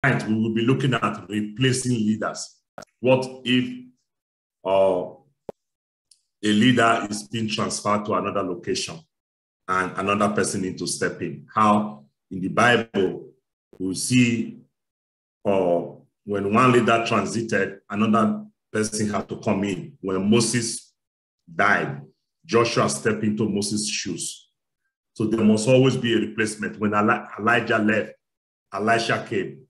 we will be looking at replacing leaders. What if a leader is being transferred to another location and another person needs to step in? How in the Bible we see when one leader transited, another person had to come in. When Moses died, Joshua stepped into Moses' shoes. So there must always be a replacement. When Elijah left, Elisha came.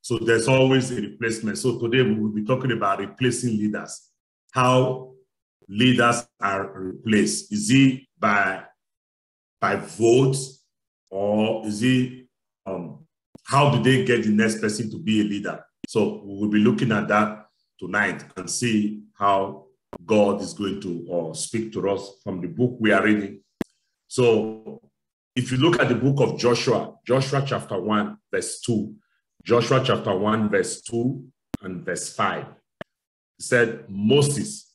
So there's always a replacement. So today we will be talking about replacing leaders. How leaders are replaced. Is it by votes, or is it how do they get the next person to be a leader? So we will be looking at that tonight and see how God is going to speak to us from the book we are reading. So if you look at the book of Joshua, Joshua chapter 1, verse 2, Joshua chapter 1, verse 2 and verse 5, he said, Moses,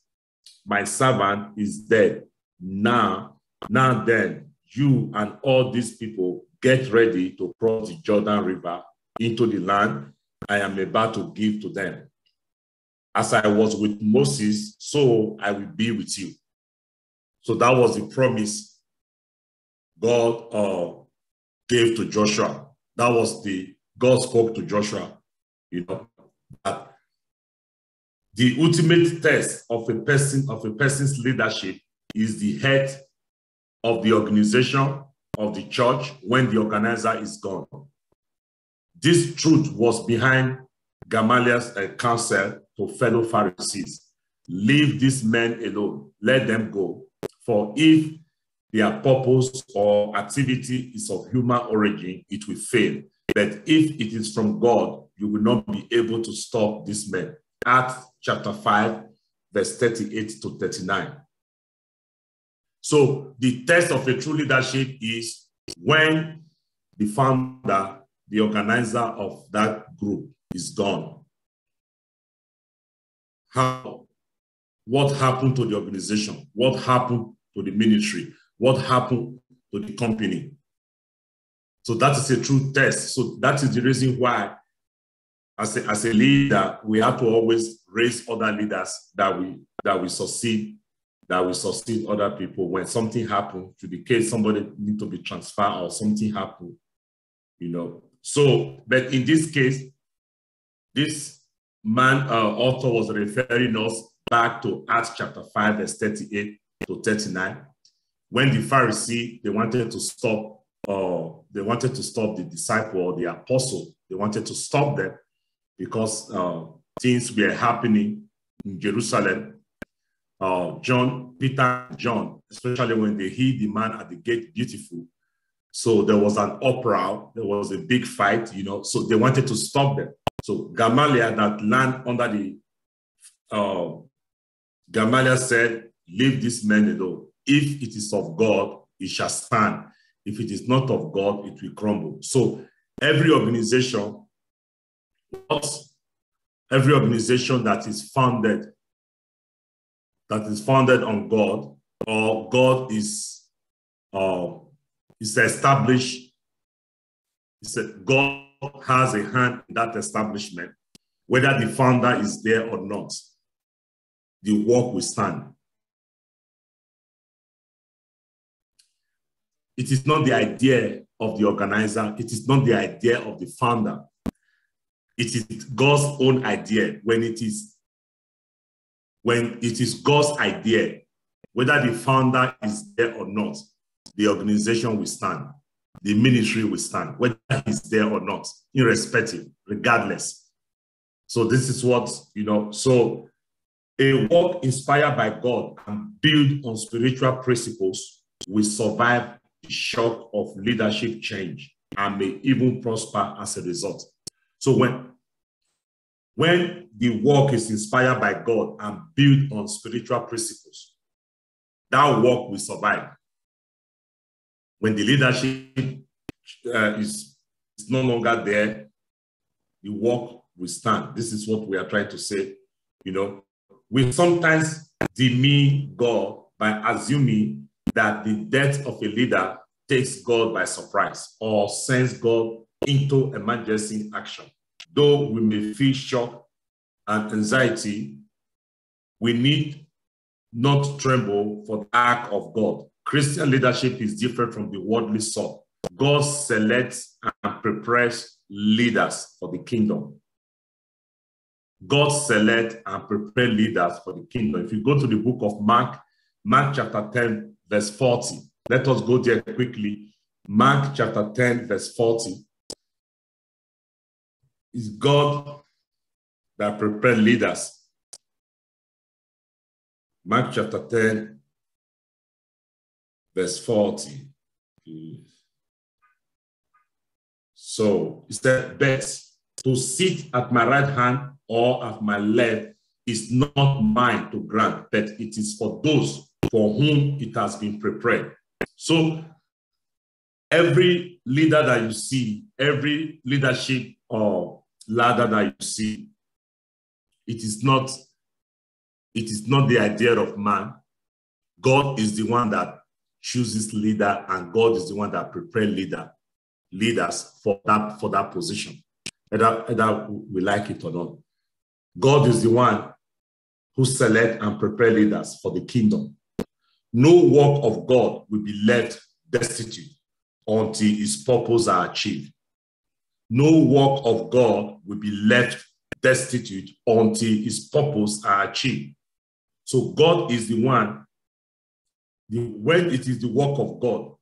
my servant, is dead. Now then, you and all these people get ready to cross the Jordan River into the land I am about to give to them. As I was with Moses, so I will be with you. So that was the promise God gave to Joshua. That was God spoke to Joshua, that the ultimate test of a person's leadership is the head of the organization of the church when the organizer is gone. This truth was behind Gamaliel's counsel to fellow Pharisees. Leave these men alone, let them go. For if their purpose or activity is of human origin, it will fail. But if it is from God, you will not be able to stop these men. Acts chapter 5, verse 38 to 39. So the test of a true leadership is when the founder, the organizer of that group is gone. What happened to the organization? What happened to the ministry? What happened to the company? So that is a true test. So that is the reason why, as a leader, we have to always raise other leaders that we succeed other people. When something happens, to the case somebody need to be transferred or something happened, So, but in this case, this man author was referring us back to Acts chapter 5, verse 38 to 39, when the Pharisee, they wanted to stop the disciple or the apostle. They wanted to stop them because things were happening in Jerusalem. Peter and John, especially when they hid the man at the gate beautiful. So there was an uproar, there was a big fight, so they wanted to stop them. So Gamaliel, that land under the, Gamaliel said, leave this man alone. If it is of God, it shall stand. If it is not of God, it will crumble. So every organization that is founded on God, or God is established, God has a hand in that establishment, whether the founder is there or not, the work will stand. It is not the idea of the organizer. It is not the idea of the founder. It is God's own idea. When it is God's idea, whether the founder is there or not, the organization will stand. The ministry will stand, whether he's there or not, irrespective, regardless. So this is what, so a work inspired by God and built on spiritual principles will survive the shock of leadership change and may even prosper as a result. So when the work is inspired by God and built on spiritual principles, that work will survive. When the leadership is no longer there, the work will stand. This is what we are trying to say. We sometimes demean God by assuming that the death of a leader takes God by surprise or sends God into emergency action. Though we may feel shock and anxiety, we need not tremble for the ark of God. Christian leadership is different from the worldly sort. God selects and prepares leaders for the kingdom. God selects and prepares leaders for the kingdom. If you go to the book of Mark, Mark chapter 10, verse 40. Let us go there quickly. Mark chapter 10, verse 40. It's God that prepares leaders. Mark chapter 10, verse 40. So it said, "But to sit at my right hand or at my left is not mine to grant, but it is for those for whom it has been prepared." So every leader that you see, every leadership or ladder that you see, it is not the idea of man. God is the one that chooses leader, and God is the one that prepares leaders for that position, whether we like it or not. God is the one who selects and prepares leaders for the kingdom. No work of God will be left destitute until his purposes are achieved. No work of God will be left destitute until his purposes are achieved. So God is the one, when it is the work of God,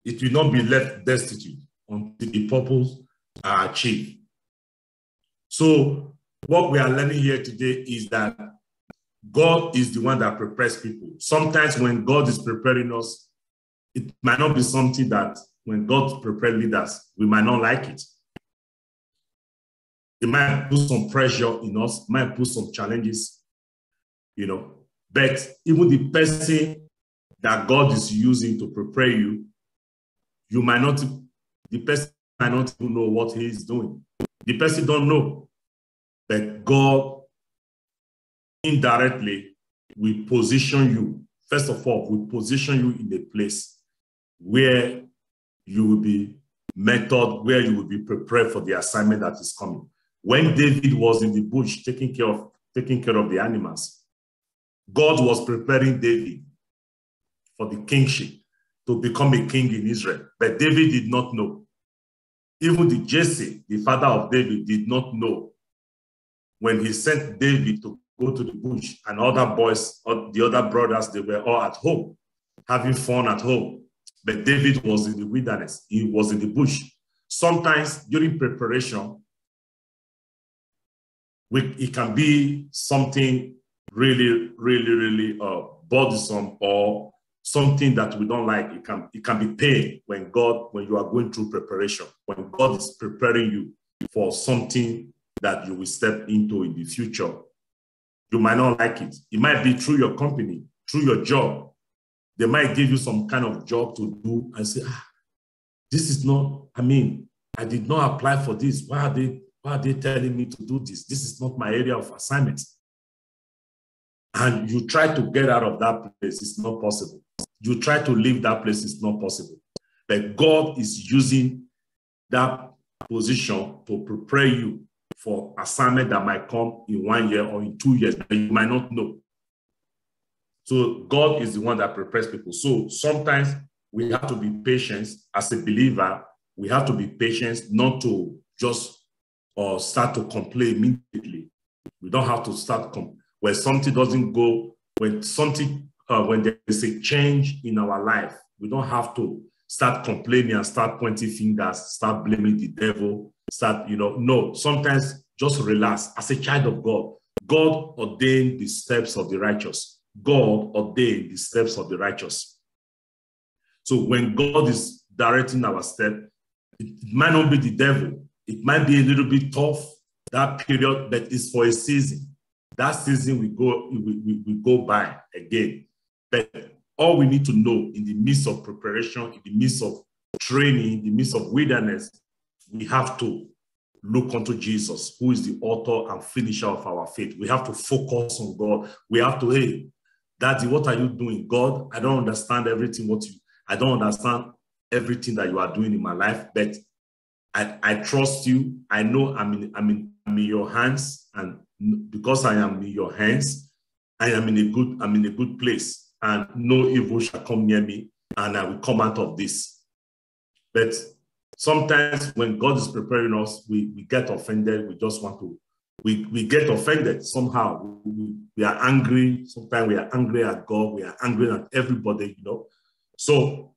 it will not be left destitute until the purposes are achieved. So what we are learning here today is that God is the one that prepares people. Sometimes when God is preparing us, it might not be something that when God prepares leaders, we might not like it. It might put some pressure in us, might put some challenges, but even the person that God is using to prepare you, the person might not even know what he is doing. The person don't know, but God indirectly will position you. First of all, will position you in a place where you will be mentored, where you will be prepared for the assignment that is coming. When David was in the bush taking care of the animals, God was preparing David for the kingship, to become a king in Israel. But David did not know. Even the Jesse, the father of David, did not know when he sent David to go to the bush, and other boys, the other brothers, they were all at home, having fun at home. But David was in the wilderness. He was in the bush. Sometimes during preparation, it can be something really, really, really bothersome, or something that we don't like. It can be pain when you are going through preparation, when God is preparing you for something that you will step into in the future. You might not like it. It might be through your company, through your job. They might give you some kind of job to do and say, this is not, I did not apply for this. Why are they telling me to do this? This is not my area of assignment. And you try to get out of that place, it's not possible. You try to leave that place, it's not possible. But God is using that position to prepare you for assignment that might come in 1 year or in 2 years that you might not know. So God is the one that prepares people. So sometimes we have to be patient as a believer. We have to be patient, not to just start to complain immediately. We don't have to start when something doesn't go, when there is a change in our life. We don't have to start complaining and start pointing fingers, start blaming the devil, no. Sometimes just relax. As a child of God, God ordained the steps of the righteous. God ordained the steps of the righteous. So when God is directing our step, it might not be the devil. It might be a little bit tough, that period, but it's for a season. That season we go by again. But all we need to know in the midst of preparation, in the midst of training, in the midst of wilderness, we have to look unto Jesus, who is the author and finisher of our faith. We have to focus on God. We have to, hey, Daddy, what are you doing? God, I don't understand everything I don't understand everything that you are doing in my life, but I trust you. I know I'm in your hands, and because I am in your hands, I am in a good place, and no evil shall come near me, and I will come out of this. But sometimes when God is preparing us, we get offended. We just want to, we get offended somehow. We are angry. Sometimes we are angry at God. We are angry at everybody, So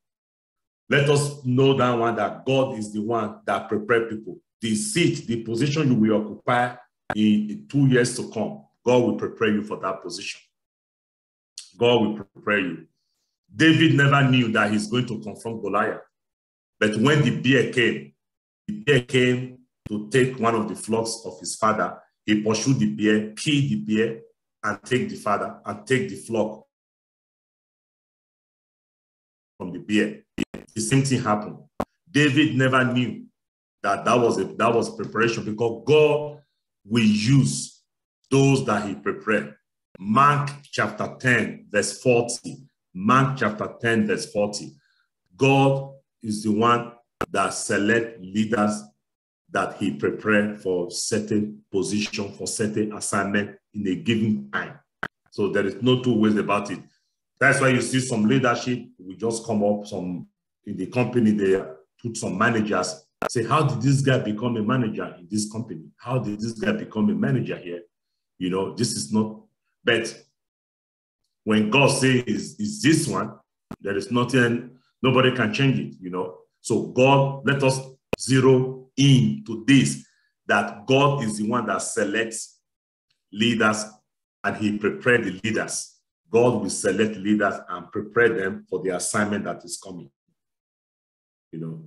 let us know that one, that God is the one that prepares people. The seat, the position you will occupy in 2 years to come, God will prepare you for that position. God will prepare you. David never knew that he's going to confront Goliath. But when the bear came to take one of the flocks of his father, he pursued the bear, killed the bear, and take the father and take the flock from the bear. The same thing happened. David never knew that was preparation, because God will use those that he prepared. Mark chapter 10, verse 40. Mark chapter 10, verse 40. God is the one that selects leaders that he prepared for certain position, for certain assignment in a given time. So there is no two ways about it. That's why you see some leadership will just come up, some in the company, they put some managers, say, how did this guy become a manager in this company? How did this guy become a manager here? This is not, but when God says is this one, there is nothing, nobody can change it, So God, let us zero in to this, that God is the one that selects leaders and he prepared the leaders. God will select leaders and prepare them for the assignment that is coming.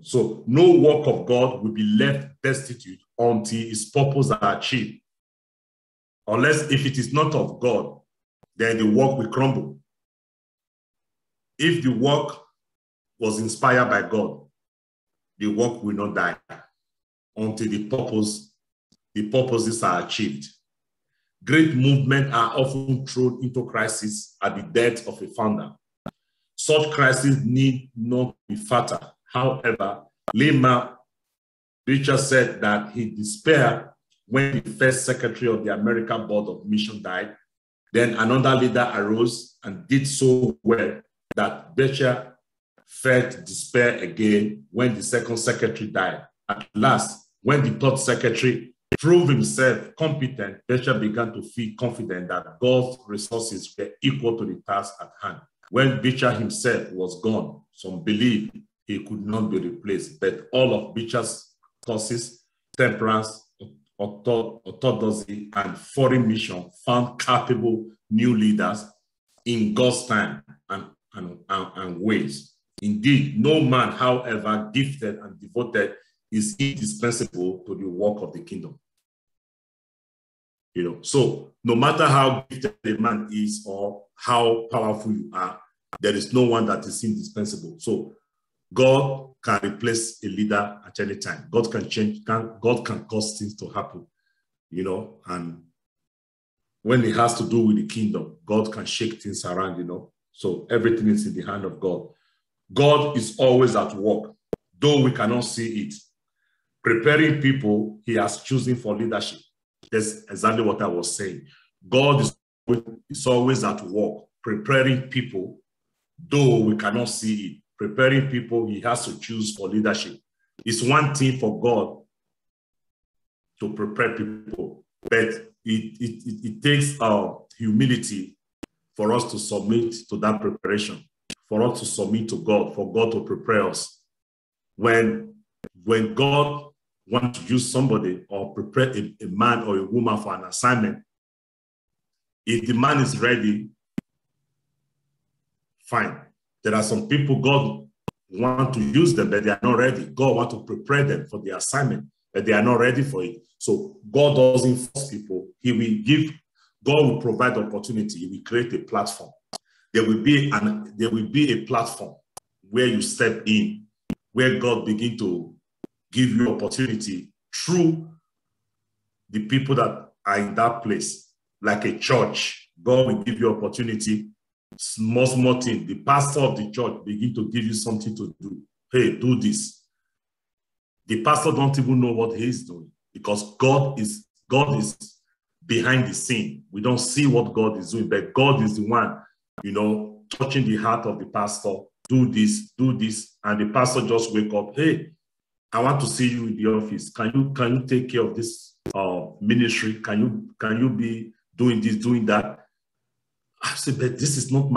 So no work of God will be left destitute until his purpose are achieved. Unless if it is not of God, then the work will crumble. If the work was inspired by God, the work will not die until the purposes are achieved. Great movements are often thrown into crisis at the death of a founder. Such crises need not be fatal. However, Lehman Richard said that he despaired when the first secretary of the American Board of Mission died. Then another leader arose and did so well that Beecher felt despair again when the second secretary died. At last, when the third secretary proved himself competent, Beecher began to feel confident that God's resources were equal to the task at hand. When Beecher himself was gone, some believed he could not be replaced, but all of Beecher's causes, temperance, orthodoxy, and foreign mission found capable new leaders in God's time and ways. Indeed, no man, however gifted and devoted, is indispensable to the work of the kingdom. So no matter how gifted a man is or how powerful you are, there is no one that is indispensable. So God can replace a leader at any time. God can change, God can cause things to happen, and when it has to do with the kingdom, God can shake things around, So everything is in the hand of God. God is always at work, though we cannot see it. Preparing people he has chosen for leadership. That's exactly what I was saying. God is always at work, preparing people, though we cannot see it. Preparing people he has to choose for leadership. It's one thing for God to prepare people, but it takes humility for us to submit to that preparation, for us to submit to God, for God to prepare us. When God wants to use somebody or prepare a man or a woman for an assignment, if the man is ready, fine. There are some people God want to use them, but they are not ready. God wants to prepare them for the assignment, but they are not ready for it. So God doesn't force people. God will provide opportunity. He will create a platform. There will be a platform where you step in, where God begin to give you opportunity through the people that are in that place, like a church. God will give you opportunity. Small thing. The pastor of the church begin to give you something to do. Hey, do this. The pastor don't even know what he's doing because God is behind the scene. We don't see what God is doing, but God is the one, touching the heart of the pastor. Do this, and the pastor just wake up. Hey, I want to see you in the office. Can you take care of this ministry? Can you be doing this, doing that? I said, but this is not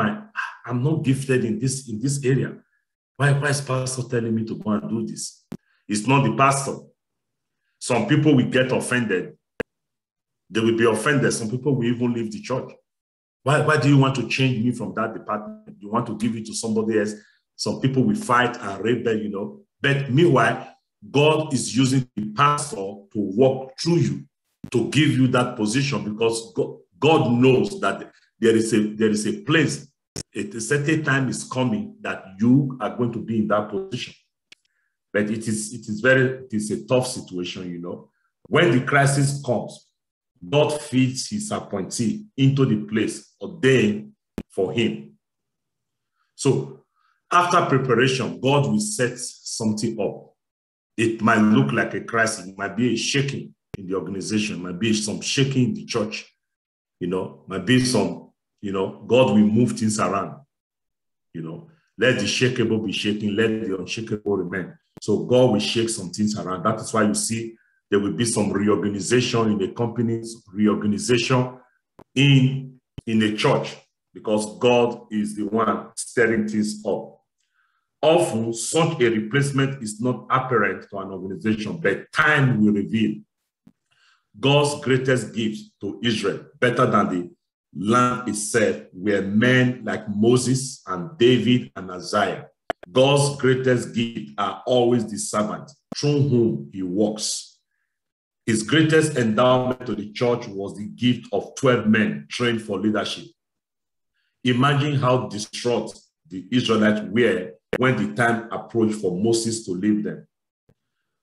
I'm not gifted in this area. Why is pastor telling me to go and do this? It's not the pastor. Some people will get offended. They will be offended. Some people will even leave the church. Why do you want to change me from that department? You want to give it to somebody else? Some people will fight and rebel, But meanwhile, God is using the pastor to walk through you, to give you that position, because God knows that there is a place, a certain time is coming that you are going to be in that position. But it is a tough situation, When the crisis comes, God feeds his appointee into the place ordained for him. So after preparation, God will set something up. It might look like a crisis. It might be a shaking in the organization. It might be some shaking in the church. Might be some, God will move things around. Let the shakeable be shaking. Let the unshakable remain. So God will shake some things around. That is why you see there will be some reorganization in the companies, reorganization in the church, because God is the one stirring things up. Often, such a replacement is not apparent to an organization, but time will reveal. God's greatest gift to Israel, better than the land itself, were men like Moses and David and Isaiah. God's greatest gift are always the servant through whom he works. His greatest endowment to the church was the gift of 12 men trained for leadership. Imagine how distraught the Israelites were when the time approached for Moses to lead them.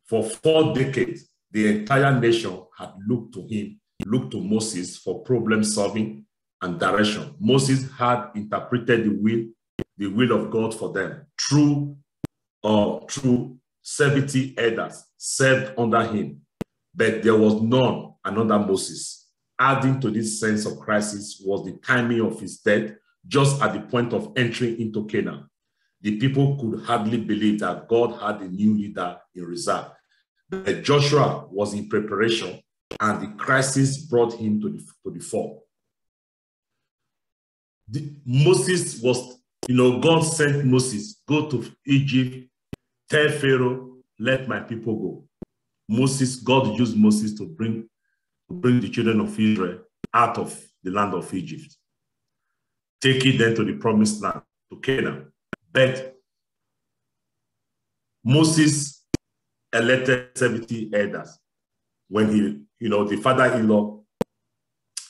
For 4 decades, the entire nation had looked to Moses for problem solving and direction. Moses had interpreted the will of God for them through 70 elders served under him. But there was none another Moses. Adding to this sense of crisis was the timing of his death, just at the point of entering into Canaan. The people could hardly believe that God had a new leader in reserve. But Joshua was in preparation, and the crisis brought him to the fore. Moses was, God sent Moses, go to Egypt, tell Pharaoh, let my people go. God used Moses to bring the children of Israel out of the land of Egypt, taking them to the promised land, to Canaan. But Moses elected 70 elders. When the father-in-law,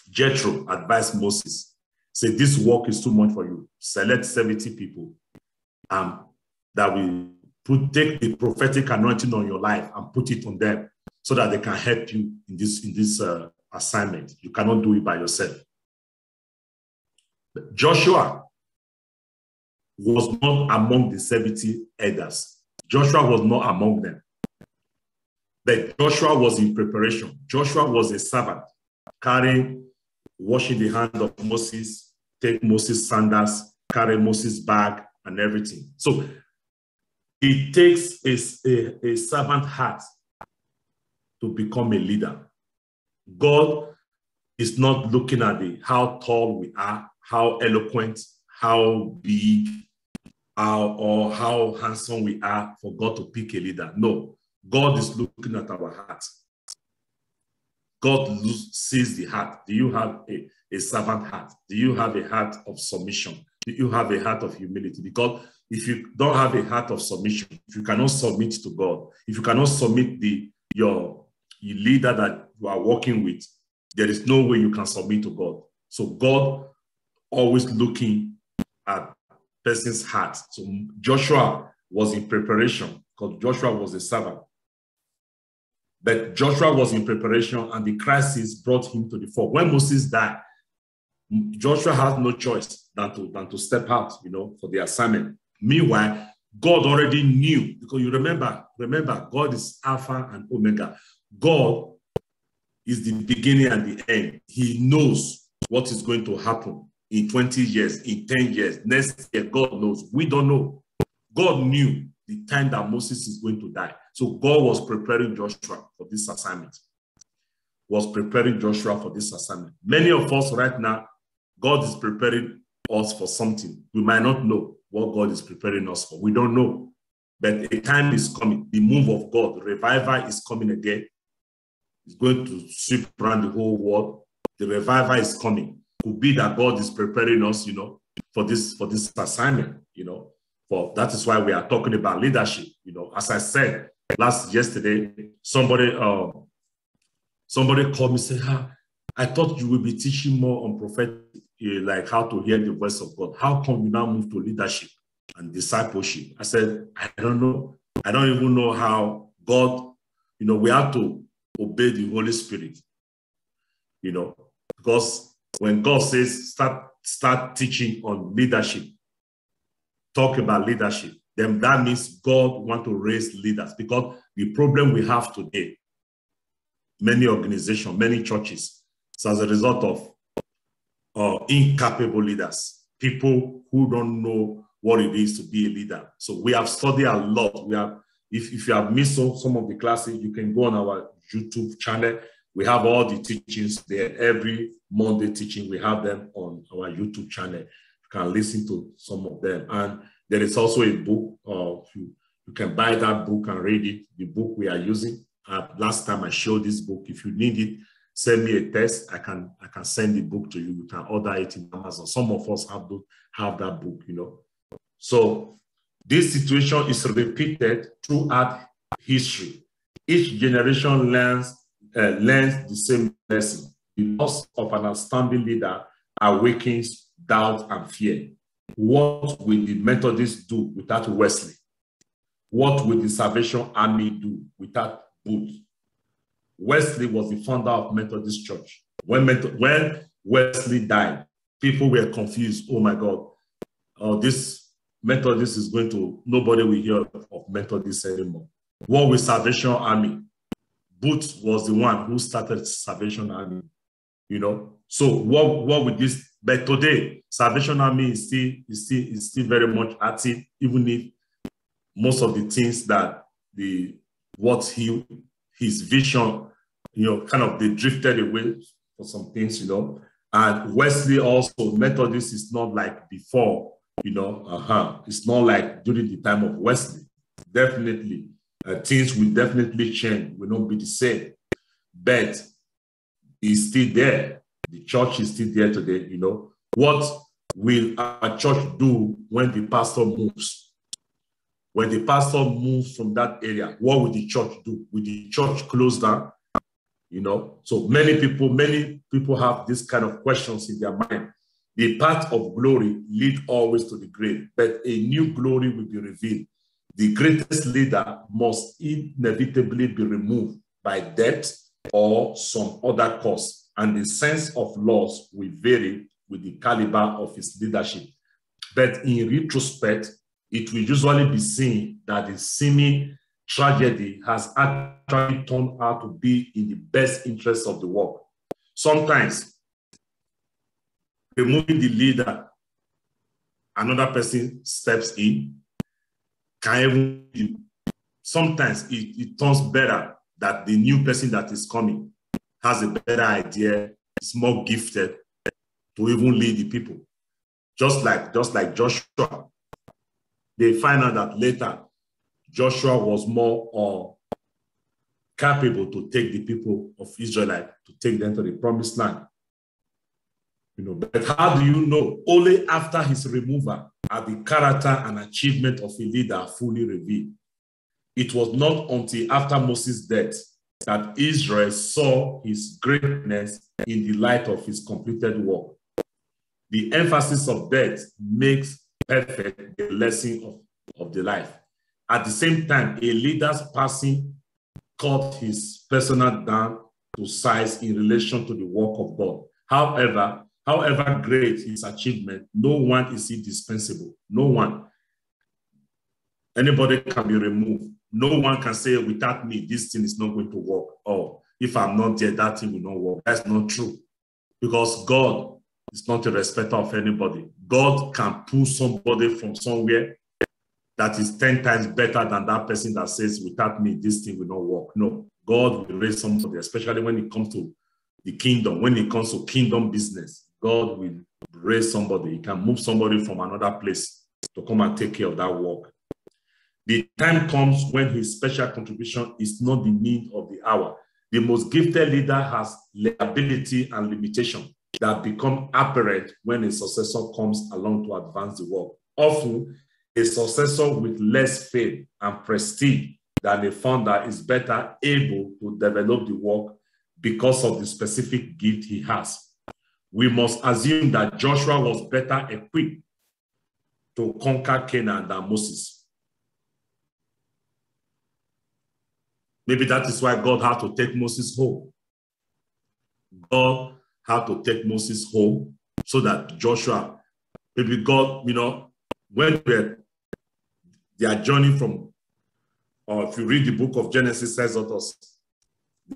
Jethro, advised Moses, said, this work is too much for you. Select 70 people that will take the prophetic anointing on your life and put it on them so that they can help you in this assignment. You cannot do it by yourself. But Joshua was not among the 70 elders. Joshua was not among them. But Joshua was in preparation. Joshua was a servant, washing the hand of Moses, take Moses' sandals, carry Moses' bag and everything. So it takes a servant heart to become a leader. God is not looking at how tall we are, how eloquent, how big, or how handsome we are for God to pick a leader. No, God is looking at our heart. God sees the heart. Do you have a servant heart? Do you have a heart of submission? Do you have a heart of humility? Because if you don't have a heart of submission, if you cannot submit to God, if you cannot submit your leader that you are working with, there is no way you can submit to God. So God always looking at person's heart. So Joshua was in preparation because Joshua was a servant. But Joshua was in preparation and the crisis brought him to the fore. When Moses died, Joshua has no choice than to step out, for the assignment. Meanwhile, God already knew, because you remember, God is Alpha and Omega. God is the beginning and the end. He knows what is going to happen in 20 years, in 10 years, next year. God knows. We don't know. God knew the time that Moses is going to die. So God was preparing Joshua for this assignment. Many of us right now, God is preparing us for something. We might not know what God is preparing us for. We don't know. But a time is coming. The move of God, the revival is coming again. It's going to sweep around the whole world. The revival is coming. Could be that God is preparing us, for this assignment, For that is why we are talking about leadership. As I said yesterday, somebody called me and said, I thought you would be teaching more on prophetic, like how to hear the voice of God. How come you now move to leadership and discipleship? I said, I don't know. I don't even know how God, we have to obey the Holy Spirit, because when God says start teaching on leadership, talk about leadership, then that means God wants to raise leaders. Because the problem we have today, many organizations, many churches, so as a result of incapable leaders, people who don't know what it is to be a leader. So we have studied a lot. If you have missed some of the classes, you can go on our YouTube channel. We have all the teachings there. Every Monday teaching, we have them on our YouTube channel. You can listen to some of them. And there is also a book. You can buy that book and read it. The book we are using. Last time I showed this book. If you need it, send me a text. I can send the book to you. You can order it in Amazon. Some of us have that book, So this situation is repeated throughout history. Each generation learns the same lesson. The loss of an outstanding leader awakens doubt and fear. What will the Methodists do without Wesley? What will the Salvation Army do without Booth? Wesley was the founder of Methodist Church. When Wesley died, people were confused. Oh my God, this Methodist is going to, nobody will hear of Methodist anymore. What with Salvation Army? Booth was the one who started Salvation Army, So what with this? But today, Salvation Army is still very much active, even if most of the things that his vision, kind of they drifted away for some things, And Wesley also, Methodist is not like before, It's not like during the time of Wesley. Definitely, things will definitely change, will not be the same. But it's still there. The church is still there today, What will our church do when the pastor moves? When the pastor moves from that area, what will the church do? Will the church close down? So many people have this kind of questions in their mind. The path of glory leads always to the grave, but a new glory will be revealed. The greatest leader must inevitably be removed by death or some other cause, and the sense of loss will vary with the caliber of his leadership. But in retrospect, it will usually be seen that the seeming tragedy has actually turned out to be in the best interest of the work. Sometimes, removing the leader, another person steps in, sometimes it turns better that the new person that is coming has a better idea, is more gifted to even lead the people. Just like Joshua. They find out that later, Joshua was more capable to take the people of Israel, to take them to the promised land. But how do you know? Only after his removal are the character and achievement of a leader fully revealed. It was not until after Moses' death that Israel saw his greatness in the light of his completed work. The emphasis of death makes perfect the lesson of the life. At the same time, a leader's passing cut his personal down to size in relation to the work of God. However great his achievement, no one is indispensable. No one. Anybody can be removed. No one can say, without me, this thing is not going to work. Or if I'm not there, that thing will not work. That's not true. Because God is not a respecter of anybody. God can pull somebody from somewhere that is 10 times better than that person that says, without me, this thing will not work. No, God will raise somebody, especially when it comes to the kingdom. When it comes to kingdom business, God will raise somebody. He can move somebody from another place to come and take care of that work. The time comes when his special contribution is not the need of the hour. The most gifted leader has liability and limitation that become apparent when a successor comes along to advance the work. Often, a successor with less fame and prestige than a founder is better able to develop the work because of the specific gift he has. We must assume that Joshua was better equipped to conquer Canaan than Moses. Maybe that is why God had to take Moses home. God had to take Moses home so that Joshua, maybe God, when they are journeying from, or if you read the book of Genesis, says to us,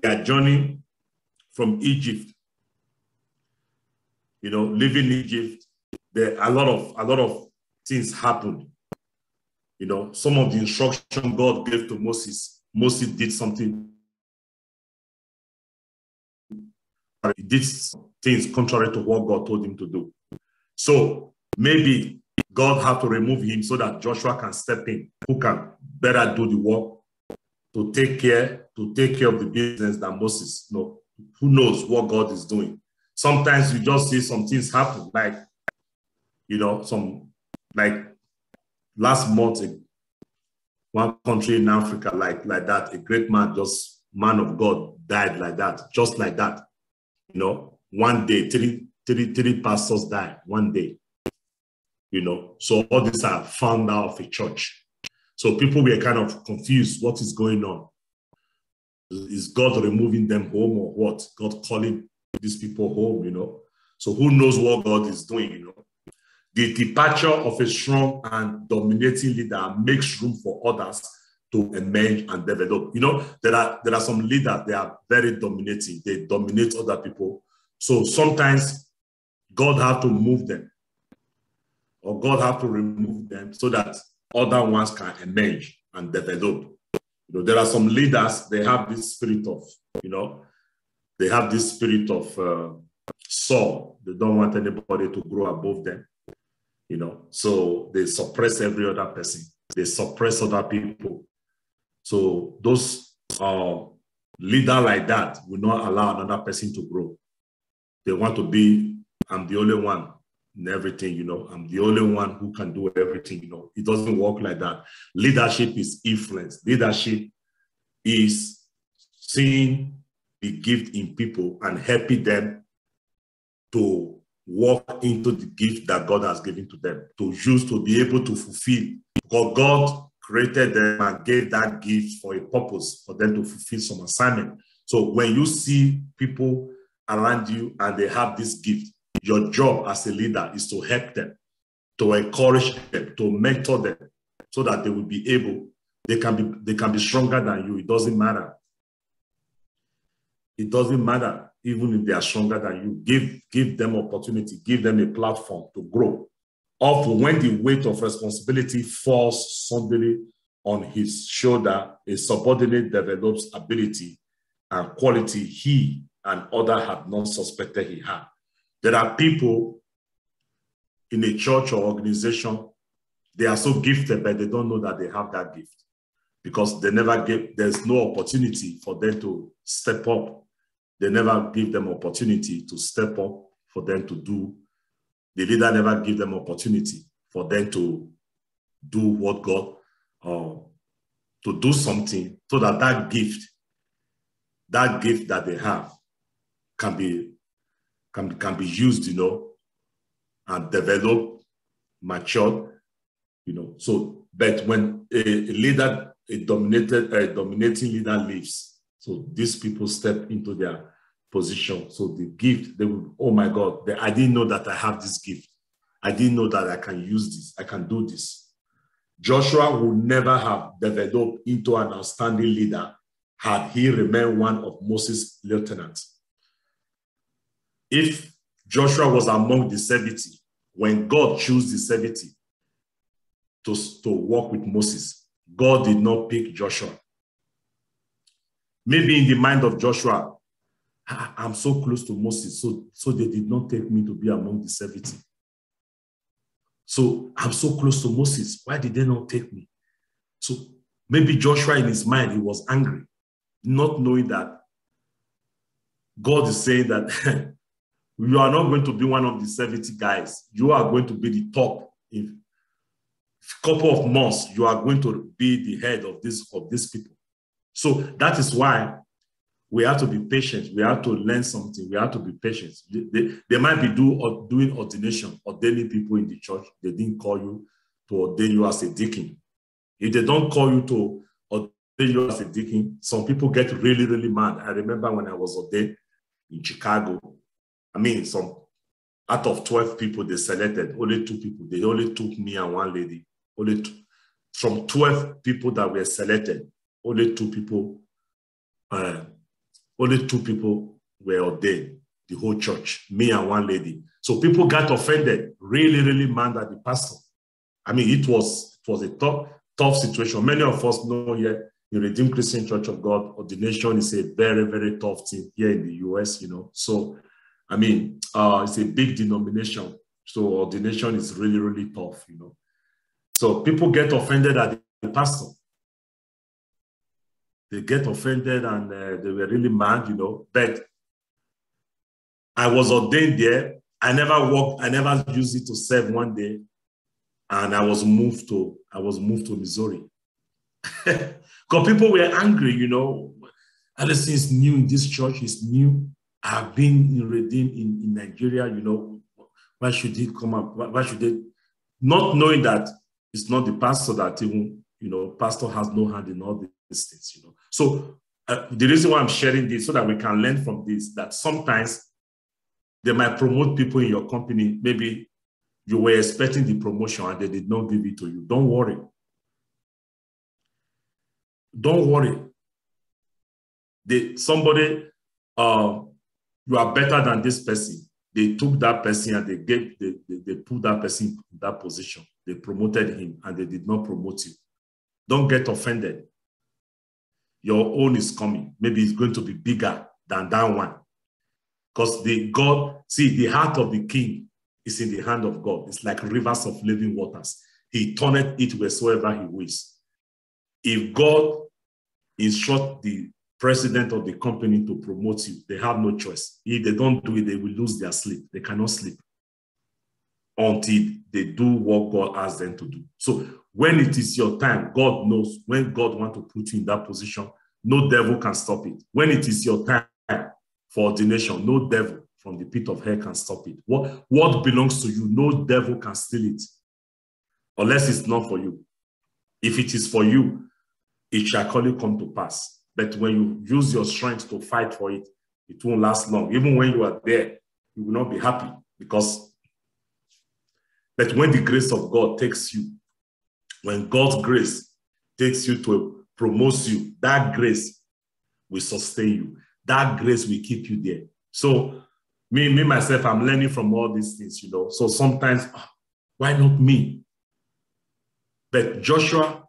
they are journeying from Egypt, leaving Egypt. There a lot of things happened. Some of the instruction God gave to Moses did something. He did things contrary to what God told him to do. So maybe God had to remove him so that Joshua can step in, who can better do the work, to take care of the business than Moses. No, who knows what God is doing? Sometimes you just see some things happen, like last month, one country in Africa, like that, a great man of God died like that, just like that. One day, three pastors died one day. So all these are founder of a church. So people were kind of confused. What is going on? Is God removing them home or what? God calling these people home, So who knows what God is doing, The departure of a strong and dominating leader makes room for others to emerge and develop. There are some leaders, they are very dominating. They dominate other people. So sometimes God has to move them, or God has to remove them so that other ones can emerge and develop. There are some leaders, they have this spirit of, Saul. They don't want anybody to grow above them. So they suppress every other person. They suppress other people. So those leaders like that will not allow another person to grow. They want to be, I'm the only one in everything, I'm the only one who can do everything, It doesn't work like that. Leadership is influence. Leadership is seeing the gift in people and helping them to walk into the gift that God has given to them, to be able to fulfill. Because God created them and gave that gift for a purpose, for them to fulfill some assignment. So when you see people around you and they have this gift, your job as a leader is to help them, to encourage them, to mentor them, so that they will be able, they can be stronger than you. It doesn't matter. It doesn't matter. Even if they are stronger than you, give them opportunity, give them a platform to grow. Often when the weight of responsibility falls suddenly on his shoulder, a subordinate develops ability and quality he and others had not suspected he had. There are people in a church or organization, they are so gifted, but they don't know that they have that gift because there's no opportunity for them to step up. They never give them opportunity to step up for them to do. The leader never give them opportunity for them to do what God, to do something so that that gift that they have can be used, and develop, mature, So, but when a dominating leader leaves, so these people step into their position. So the gift, they will, oh my God, I didn't know that I have this gift. I didn't know that I can use this. I can do this. Joshua would never have developed into an outstanding leader had he remained one of Moses' lieutenants. If Joshua was among the 70, when God chose the 70 to work with Moses, God did not pick Joshua. Maybe in the mind of Joshua, I'm so close to Moses, so they did not take me to be among the 70. So I'm so close to Moses, why did they not take me? So maybe Joshua in his mind, he was angry, not knowing that God is saying that you are not going to be one of the 70 guys. You are going to be the top. In a couple of months, you are going to be the head of these people. So that is why we have to be patient. We have to learn something. We have to be patient. They might be doing ordination, ordaining people in the church. They didn't call you to ordain you as a deacon. If they don't call you to ordain you as a deacon, some people get really, really mad. I remember when I was ordained in Chicago, I mean, out of 12 people they selected, only 2 people. They only took me and one lady. From 12 people that were selected, only 2 people were ordained, the whole church, me and one lady. So people got offended, really, really mad at the pastor. I mean, it was a tough situation. Many of us know here in Redeemed Christian Church of God, ordination is a very, very tough thing here in the US, you know. So, I mean, it's a big denomination. So ordination is really, really tough, you know. So people get offended at the pastor. They get offended and they were really mad, you know. But I was ordained there. I never used it to serve one day. And I was moved to Missouri. Because people were angry, you know. Allison is new in this church, he's new. I've been in Redeemed in Nigeria, you know. Why should he come up? Why should they? Not knowing that it's not the pastor that even, you know, pastor has no hand in all these things, you know. So the reason why I'm sharing this so that we can learn from this, that sometimes they might promote people in your company. Maybe you were expecting the promotion and they did not give it to you. Don't worry. Don't worry. You are better than this person. They took that person and they put that person in that position. They promoted him and they did not promote you. Don't get offended. Your own is coming. Maybe it's going to be bigger than that one. Because the heart of the king is in the hand of God. It's like rivers of living waters. He turneth it wheresoever he wills. If God instructs the president of the company to promote you, they have no choice. If they don't do it, they will lose their sleep. They cannot sleep until they do what God asks them to do. So when it is your time, God knows when God wants to put you in that position, no devil can stop it. When it is your time for ordination, no devil from the pit of hell can stop it. What belongs to you, no devil can steal it, unless it's not for you. If it is for you, it shall surely come to pass. But when you use your strength to fight for it, it won't last long. Even when you are there, you will not be happy but when the grace of God takes you, when God's grace takes you to promote you, that grace will sustain you. That grace will keep you there. So me myself, I'm learning from all these things, you know. So sometimes, why not me? But Joshua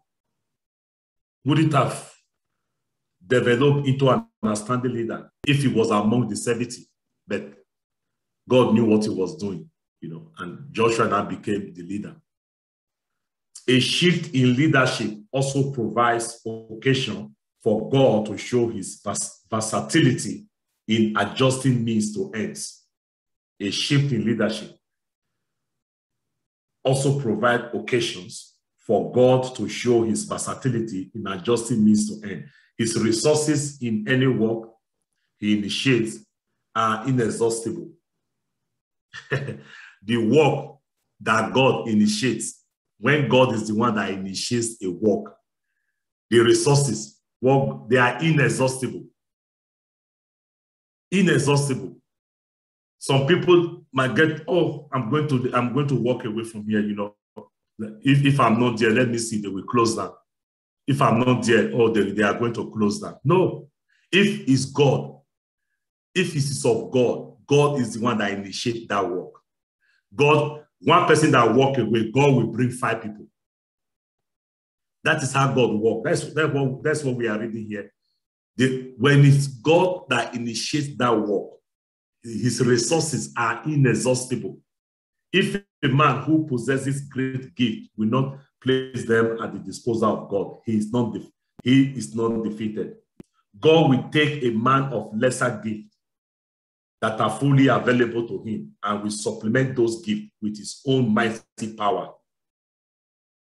wouldn't have developed into an outstanding leader if he was among the 70. But God knew what he was doing, you know, and Joshua now became the leader. A shift in leadership also provides occasion for God to show his versatility in adjusting means to ends. A shift in leadership also provides occasions for God to show his versatility in adjusting means to end. His resources in any work he initiates are inexhaustible. The work that God initiates, when God is the one that initiates a work, the resources, they are inexhaustible. Inexhaustible. Some people might get, I'm going to walk away from here, you know. If I'm not there, let me see, they will close down. If I'm not there, oh, they are going to close down. No. If it's God, if it is of God, God is the one that initiates that work. God, one person that walk away, God will bring 5 people. That is how God works. That's what we are reading here. When it's God that initiates that work, his resources are inexhaustible. If a man who possesses great gift will not place them at the disposal of God, he is not defeated. God will take a man of lesser gift that are fully available to him and will supplement those gifts with his own mighty power.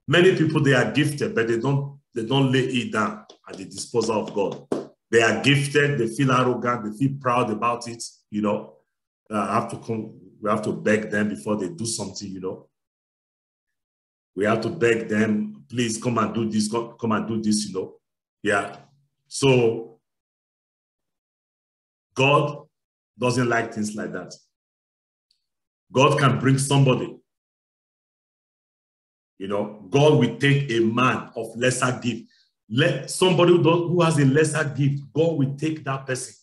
Many people, they are gifted, but they don't lay it down at the disposal of God. They are gifted, they feel arrogant, they feel proud about it, you know. We have to beg them before they do something, you know. We have to beg them, please come and do this, come and do this, you know. Yeah. So God doesn't like things like that. God can bring somebody. You know, God will take a man of lesser gift. Let somebody who has a lesser gift, God will take that person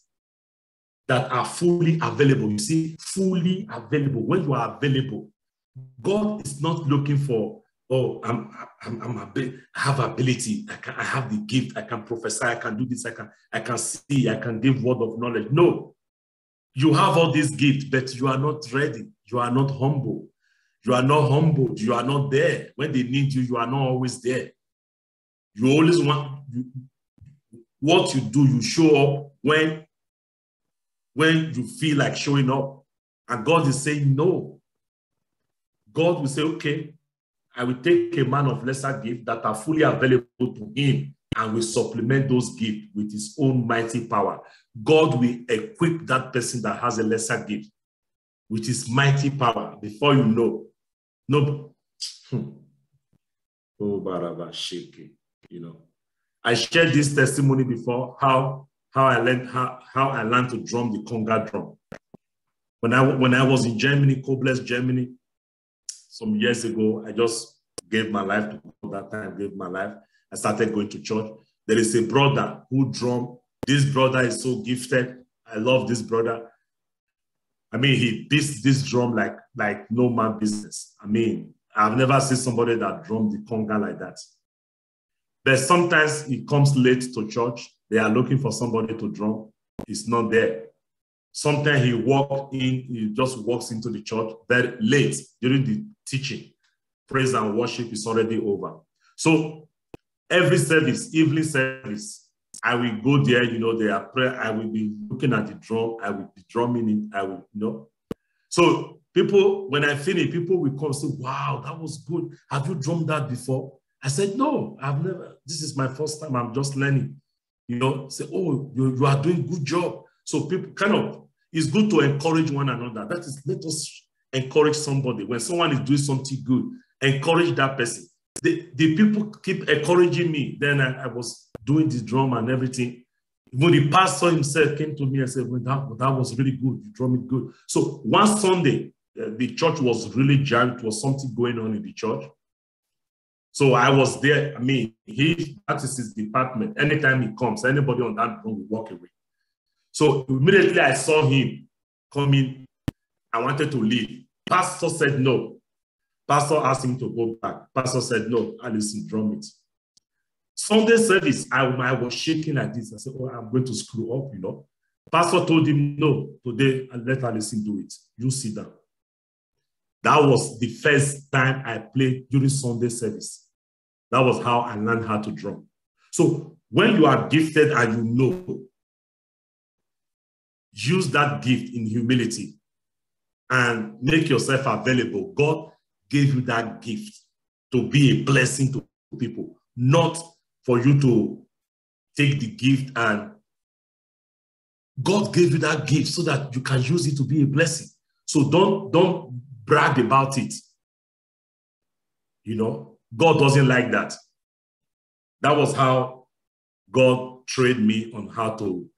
that are fully available. You see, fully available. When you are available, God is not looking for, oh, I have ability. I have the gift. I can prophesy. I can do this. I can see. I can give word of knowledge. No, you have all these gifts, but you are not ready. You are not humble. You are not humbled. You are not there. When they need you, you are not always there. You always want, what you do, you show up when you feel like showing up. And God is saying no. God will say, okay, I will take a man of lesser gift that are fully available to him and will supplement those gifts with his own mighty power. God will equip that person that has a lesser gift with his mighty power. Before you know, no. Oh, Baraba shaking. You know, I shared this testimony before, how I learned to drum the conga drum. When I was in Germany, Koblenz, Germany, some years ago, I just gave my life to God that time, gave my life. I started going to church. There is a brother who drum. This brother is so gifted. I love this brother. I mean, he beats this drum like no man business. I mean, I've never seen somebody that drummed the conga like that. But sometimes he comes late to church. They are looking for somebody to drum. He's not there. Sometimes he just walks into the church very late during the teaching. Praise and worship is already over. So every service, evening service, I will go there, you know, there are prayer. I will be looking at the drum. I will be drumming it. I will, you know. So people, when I finish, people will come and say, wow, that was good. Have you drummed that before? I said, no, I've never. This is my first time. I'm just learning. You know, say, oh, you are doing a good job. So people kind of, it's good to encourage one another. That is, let us encourage somebody. When someone is doing something good, encourage that person. The people keep encouraging me. Then I was doing the drum and everything. When the pastor himself came to me and said, well, that was really good. You drum it good. So one Sunday, the church was really jammed. There was something going on in the church. So I was there. I mean, that is his department. Anytime he comes, anybody on that drum will walk away. So immediately I saw him coming. I wanted to leave. Pastor said no. Pastor asked him to go back. Pastor said, no, Allison, drum it. Sunday service, I was shaking like this. I said, oh, I'm going to screw up, you know. Pastor told him, no, today, let Allison do it. You sit down. That was the first time I played during Sunday service. That was how I learned how to drum. So when you are gifted and you know, use that gift in humility and make yourself available. God gave you that gift to be a blessing to people, not for you to take the gift, and God gave you that gift so that you can use it to be a blessing. So don't brag about it. You know, God doesn't like that. That was how God trained me on how to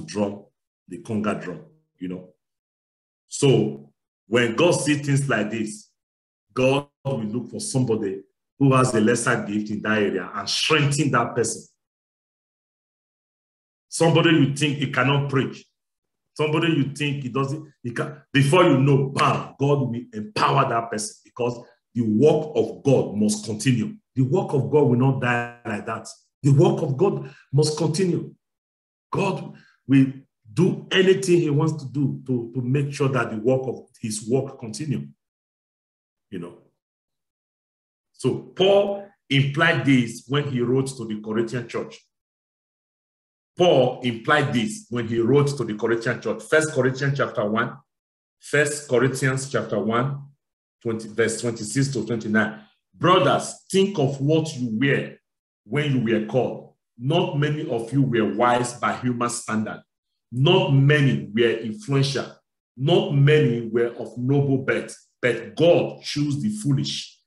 drum the conga drum, you know. So when God sees things like this, God will look for somebody who has a lesser gift in that area and strengthen that person. Somebody you think he cannot preach. Somebody you think he doesn't, he can, before you know, bam, God will empower that person because the work of God must continue. The work of God will not die like that. The work of God must continue. God will do anything he wants to do to make sure that the work of his work continue. You know. So Paul implied this when he wrote to the Corinthian church. Paul implied this when he wrote to the Corinthian church. 1 Corinthians chapter 1, 1 Corinthians chapter 1, verse 26 to 29. Brothers, think of what you were when you were called. Not many of you were wise by human standard. Not many were influential. Not many were of noble birth. But God chose the foolish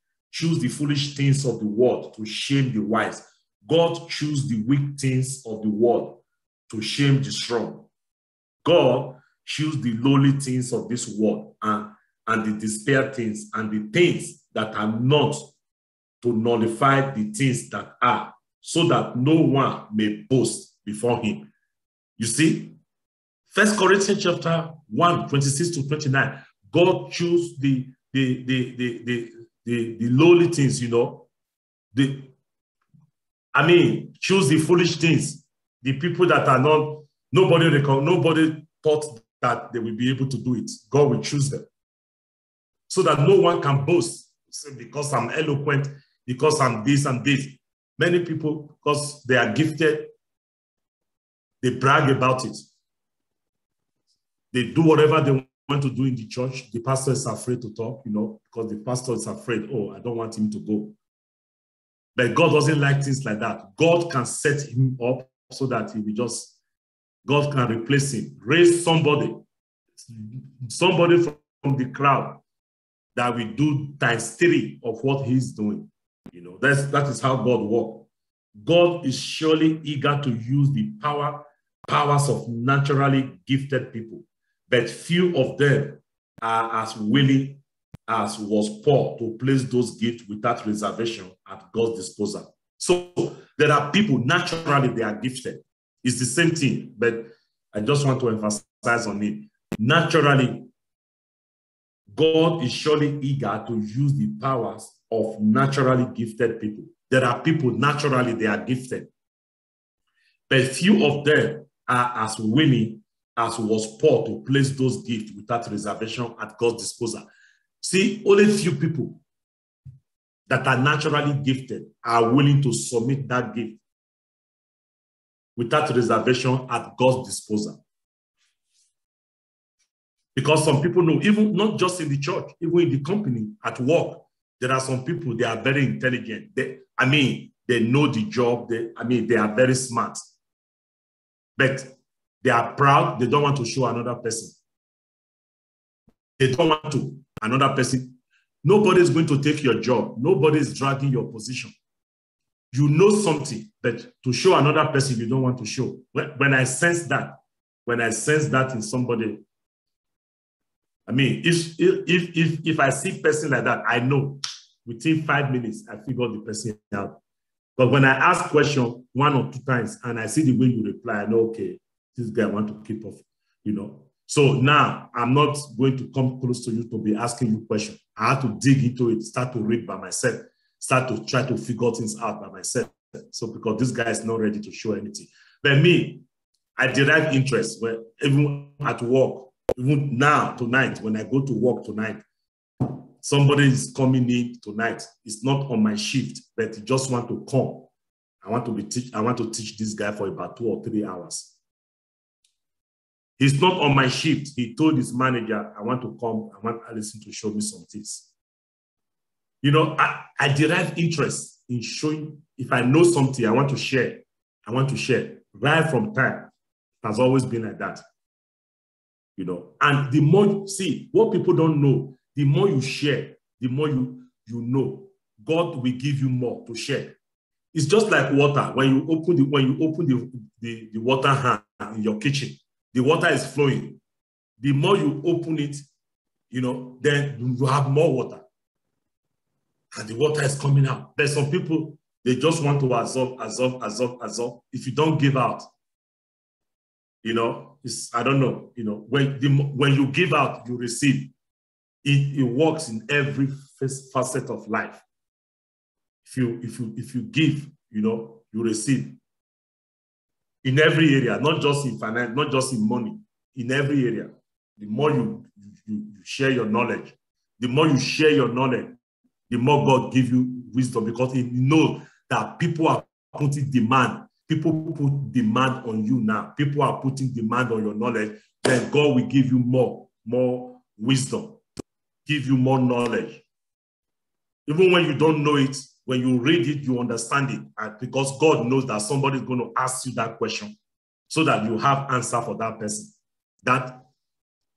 things of the world to shame the wise. God chose the weak things of the world to shame the strong. God chose the lowly things of this world and the despair things and the things that are not to nullify the things that are, so that no one may boast before him. You see, 1 Corinthians chapter 1, 26 to 29, God chose the lowly things, you know. Choose the foolish things. The people that are not, nobody thought that they will be able to do it. God will choose them. So that no one can boast. So because I'm eloquent, because I'm this and this. Many people, because they are gifted, they brag about it. They do whatever they want to do in the church. The pastor is afraid to talk, you know, because the pastor is afraid, oh, I don't want him to go. But God doesn't like things like that. God can set him up so that he will just, God can replace him. Raise somebody from the crowd that will do ×3 of what he's doing. You know, that is how God works. God is surely eager to use the powers of naturally gifted people, but few of them are as willing as was Paul to place those gifts without reservation at God's disposal. So there are people, naturally they are gifted. It's the same thing, but I just want to emphasize on it. Naturally, God is surely eager to use the powers of naturally gifted people. There are people, naturally they are gifted, but few of them are as willing as was Paul to place those gifts without reservation at God's disposal. See, only few people that are naturally gifted are willing to submit that gift without reservation at God's disposal. Because some people know, even not just in the church, even in the company, at work, there are some people, they are very intelligent. They know the job. They are very smart. But they are proud. They don't want to show another person. They don't want to. Another person. Nobody is going to take your job. Nobody is dragging your position. You know something, but to show another person, you don't want to show. When I sense that in somebody, if I see a person like that, I know within 5 minutes, I figure the person out. But when I ask question 1 or 2 times and I see the way you reply, I know, okay, this guy want to keep off, you know. So now I'm not going to come close to you to be asking you questions. I have to dig into it, start to read by myself, start to try to figure things out by myself. So because this guy is not ready to show anything. But me, I derive interest when even at work, even now, tonight, when I go to work tonight, somebody is coming in tonight. It's not on my shift, but he just want to come. I want to teach this guy for about 2 or 3 hours. He's not on my shift. He told his manager, I want to come. I want Alison to show me some things. You know, I derive interest in showing. If I know something, I want to share. I want to share. Right from time. It has always been like that. You know, and the more, see, what people don't know, the more you share, the more you know. God will give you more to share. It's just like water. When you open the water hand in your kitchen, the water is flowing. The more you open it, you know, then you have more water. and the water is coming out. There's some people, they just want to absorb. If you don't give out, you know, I don't know, you know, when you give out, you receive. It works in every facet of life. If you give, you know, you receive. In every area, not just in finance, not just in money, in every area. The more you share your knowledge, the more you share your knowledge, the more God gives you wisdom, because He knows that people are putting demand. People put demand on you now. People are putting demand on your knowledge. Then God will give you more wisdom, give you more knowledge. Even when you don't know it, when you read it, you understand it, because God knows that somebody is going to ask you that question so that you have answer for that person. That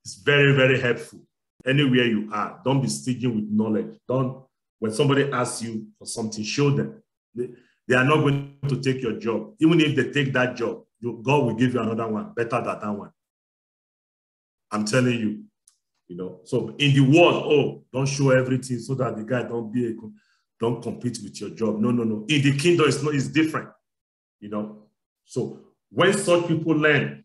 is very, very helpful. Anywhere you are, don't be stingy with knowledge. When somebody asks you for something, show them. They are not going to take your job. Even if they take that job, God will give you another one, better than that one. I'm telling you, you know. So in the world, don't show everything so that the guy don't compete with your job. No. In the kingdom, it's different, you know. So when such people learn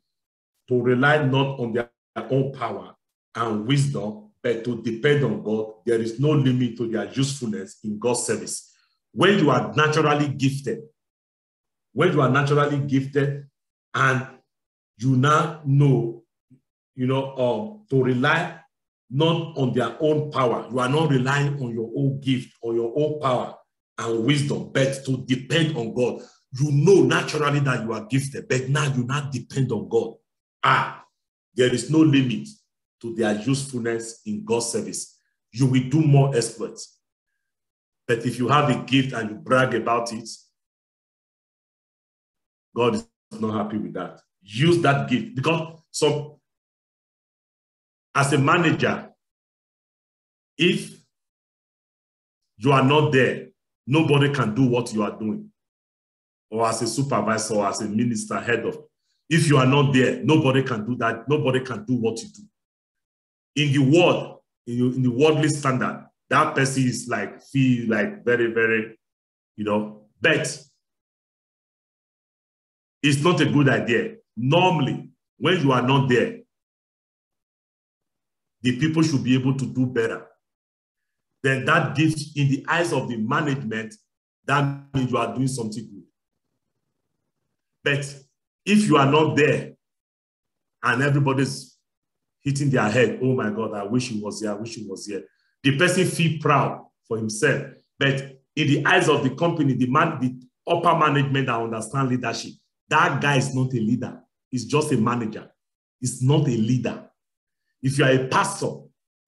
to rely not on their own power and wisdom, but to depend on God, there is no limit to their usefulness in God's service. When you are naturally gifted, and you now know, you know, to rely not on their own power, you are not relying on your own gift or your own power and wisdom, but to depend on God. You know naturally that you are gifted, but now you not depend on God. There is no limit to their usefulness in God's service. You will do more exploits. But if you have a gift and you brag about it, God is not happy with that. Use that gift, because as a manager, if you are not there, nobody can do what you are doing. Or as a supervisor, or as a minister, head of. If you are not there, nobody can do that. Nobody can do what you do. In the world, in the worldly standard, that person is feel like very, very, you know, but it's not a good idea. Normally, when you are not there, the people should be able to do better. Then that gives, in the eyes of the management, that means you are doing something good. But if you are not there and everybody's hitting their head, oh my God, I wish he was here, I wish he was here. The person feels proud for himself. But in the eyes of the company, the upper management that understand leadership, that guy is not a leader. He's just a manager. He's not a leader. If you are a pastor,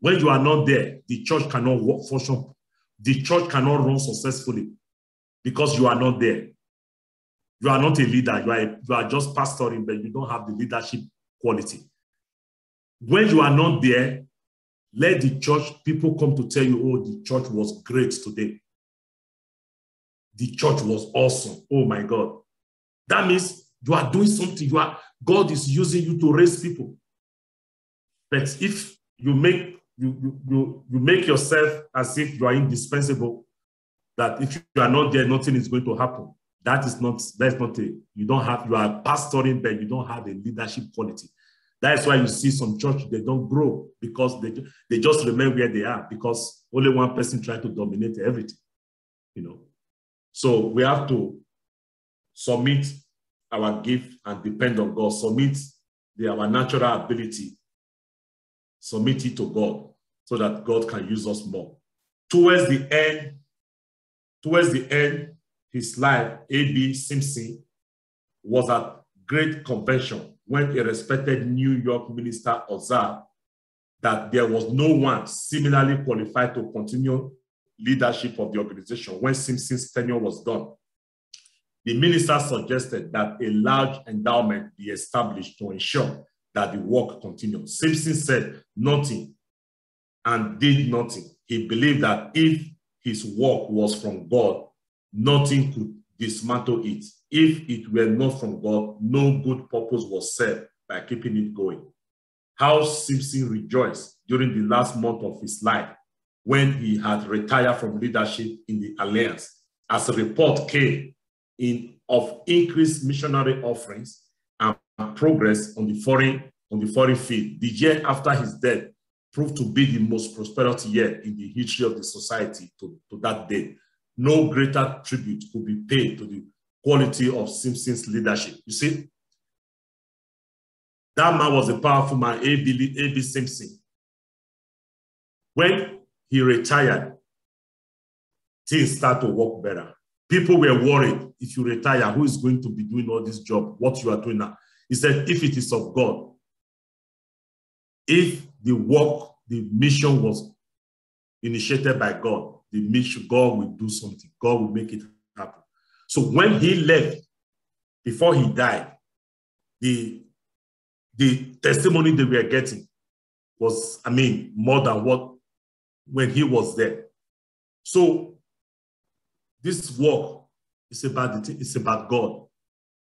when you are not there, the church cannot function. The church cannot run successfully because you are not there. You are not a leader. You are just pastoring, but you don't have the leadership quality. When you are not there, let the church people come to tell you, oh, the church was great today. The church was awesome. Oh my God. That means you are doing something. God is using you to raise people. But if you make yourself as if you are indispensable, that if you are not there, nothing is going to happen. That's not you are pastoring, but you don't have a leadership quality. That's why you see some church, they don't grow because they just remain where they are because only one person tries to dominate everything, you know. So we have to submit our gift and depend on God. Submit our natural ability, submit it to God so that God can use us more. Towards the end, his life, A.B. Simpson was at great convention when a respected New York minister observed that there was no one similarly qualified to continue leadership of the organization when Simpson's tenure was done. The minister suggested that a large endowment be established to ensure that the work continued. Simpson said nothing and did nothing. He believed that if his work was from God, nothing could dismantle it. If it were not from God, no good purpose was served by keeping it going. How Simpson rejoiced during the last month of his life when he had retired from leadership in the alliance, as a report came in of increased missionary offerings and progress on the foreign field. The year after his death proved to be the most prosperous year in the history of the society to that day. No greater tribute could be paid to the quality of Simpson's leadership. You see, that man was a powerful man, A.B. Simpson. When he retired, things started to work better. People were worried, if you retire, who is going to be doing all this job, what you are doing now? He said, if it is of God, if the work, the mission was initiated by God, the mission, God will do something. God will make it happen. So when he left, before he died, the testimony that we are getting was, more than what when he was there. So this work is about God.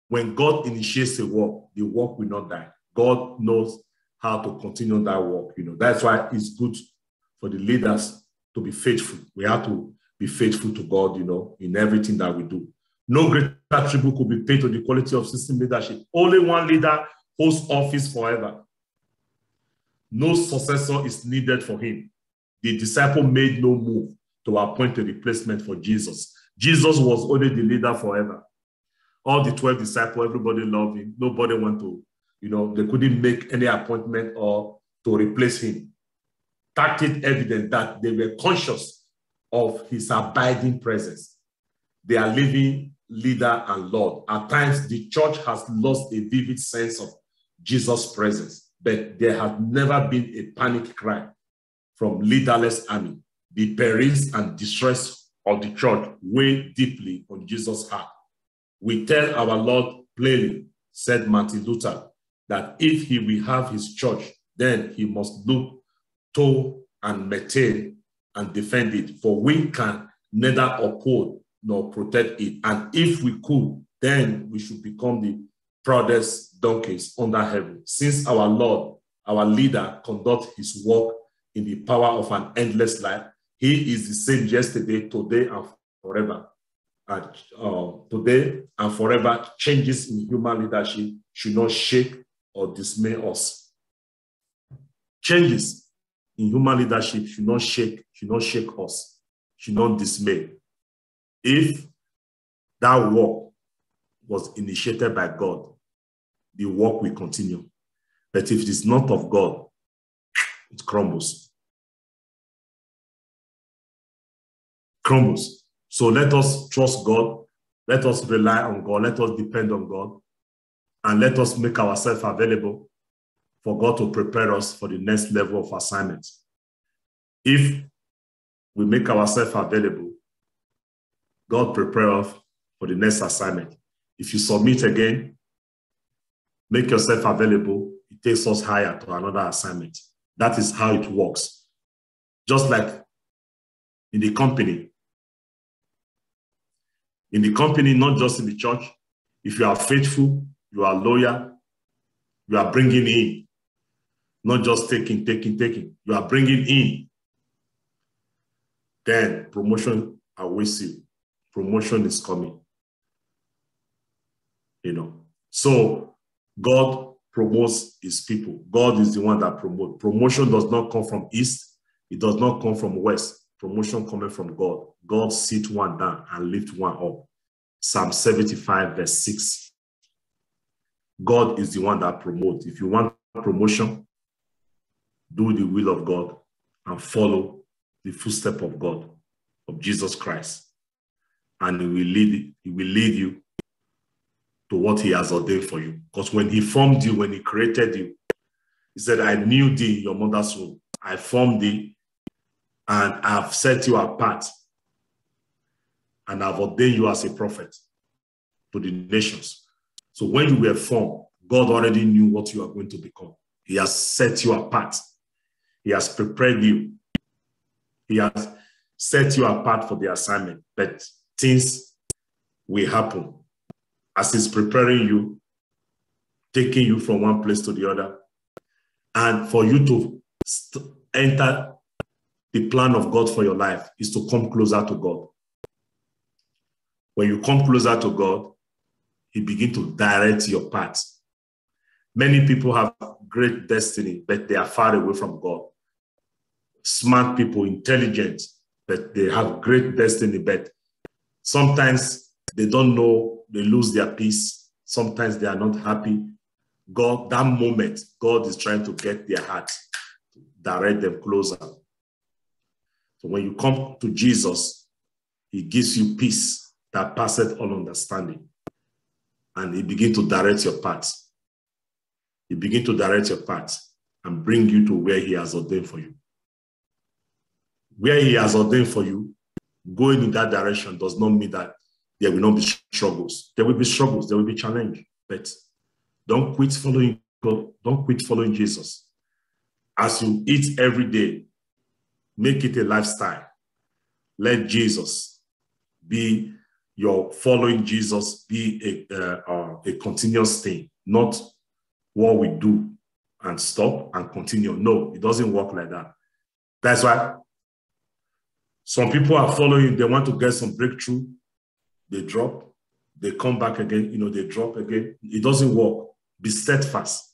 When God initiates a work, the work will not die. God knows how to continue that work. That's why it's good for the leaders to be faithful. We have to be faithful to God, in everything that we do. No greater tribute could be paid to the quality of system leadership. Only one leader holds office forever. No successor is needed for him. The disciple made no move to appoint a replacement for Jesus. Jesus was only the leader forever. All the 12 disciples, everybody loved him. Nobody wanted to, they couldn't make any appointment or to replace him. Tacit evidence that they were conscious of his abiding presence. They are living leader and Lord. At times, the church has lost a vivid sense of Jesus' presence, but there has never been a panic cry from leaderless army. The perils and distress of the church weigh deeply on Jesus' heart. We tell our Lord plainly, said Martin Luther, that if he will have his church, then he must look to and maintain and defend it, for we can neither uphold nor protect it. And if we could, then we should become the proudest donkeys under heaven. Since our Lord, our leader, conducts his work in the power of an endless life, he is the same yesterday, today, and forever. And today and forever, changes in human leadership should not shake or dismay us. Changes in human leadership should not shake us, should not dismay. If that work was initiated by God, the work will continue. But if it is not of God, it crumbles. Crumbles. So let us trust God. Let us rely on God. Let us depend on God. And let us make ourselves available for God to prepare us for the next level of assignment. If we make ourselves available, God prepare us for the next assignment. If you submit again, make yourself available, it takes us higher to another assignment. That is how it works. Just like in the company. In the company, not just in the church, if you are faithful, you are loyal, you are bringing in, not just taking. You are bringing in. Then promotion awaits you. Promotion is coming. So God promotes his people. God is the one that promotes. Promotion does not come from east. It does not come from west. Promotion coming from God. God sit one down and lift one up. Psalm 75, verse 6. God is the one that promotes. If you want promotion, do the will of God and follow the footstep of God, of Jesus Christ. And he will lead you to what he has ordained for you. Because when he formed you, when he created you, he said, I knew thee in your mother's womb. I formed thee and I've set you apart. And I've ordained you as a prophet to the nations. So when you were formed, God already knew what you are going to become. He has set you apart. He has prepared you. He has set you apart for the assignment. But things will happen as he's preparing you, taking you from one place to the other, and for you to enter the plan of God for your life is to come closer to God. When you come closer to God, He begins to direct your path. Many people have great destiny, but they are far away from God. Smart people, intelligent, but they have great destiny, but sometimes they don't know, they lose their peace. Sometimes they are not happy. God, that moment, God is trying to get their heart, direct them closer. So when you come to Jesus, He gives you peace that passeth all understanding. And He begins to direct your path. He begins to direct your path and bring you to where He has ordained for you. Where He has ordained for you, going in that direction does not mean that there will not be struggles. There will be struggles, there will be challenge, but don't quit following God. Don't quit following Jesus. As you eat every day, make it a lifestyle. Let Jesus be your following Jesus, be a continuous thing, not what we do and stop and continue. No, it doesn't work like that. That's why some people are following, they want to get some breakthrough, they drop, they come back again, they drop again. It doesn't work. Be steadfast.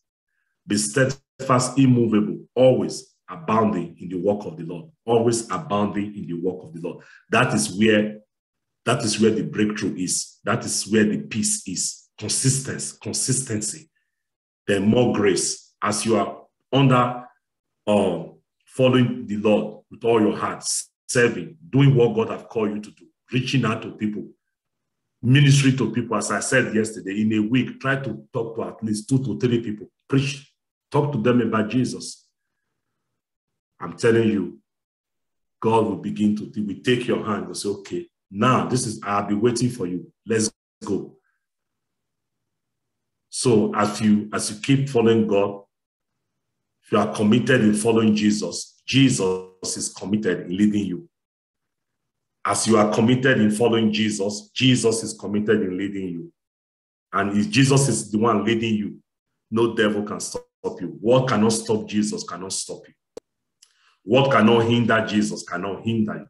Be steadfast, immovable, always abounding in the work of the Lord. Always abounding in the work of the Lord. That is where the breakthrough is. That is where the peace is. Consistency. Then more grace. As you are under following the Lord with all your heart, serving, doing what God has called you to do, reaching out to people, ministry to people. As I said yesterday, in a week, try to talk to at least 2 to 3 people. Preach. Talk to them about Jesus. I'm telling you, God will begin to take your hand and say, okay, now I'll be waiting for you. Let's go. So as you keep following God, if you are committed in following Jesus, Jesus is committed in leading you. As you are committed in following Jesus, Jesus is committed in leading you. And if Jesus is the one leading you, no devil can stop you. What cannot stop Jesus cannot stop you. What cannot hinder Jesus cannot hinder you.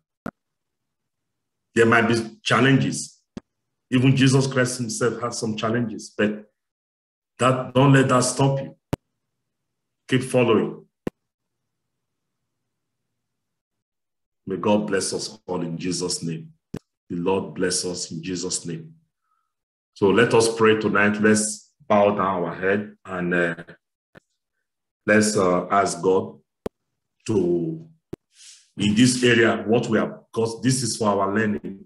There might be challenges. Even Jesus Christ himself had some challenges, but don't let that stop you. Keep following. May God bless us all in Jesus' name. The Lord bless us in Jesus' name. So let us pray tonight. Let's bow down our head and let's ask God to, in this area, what we have, because this is for our learning.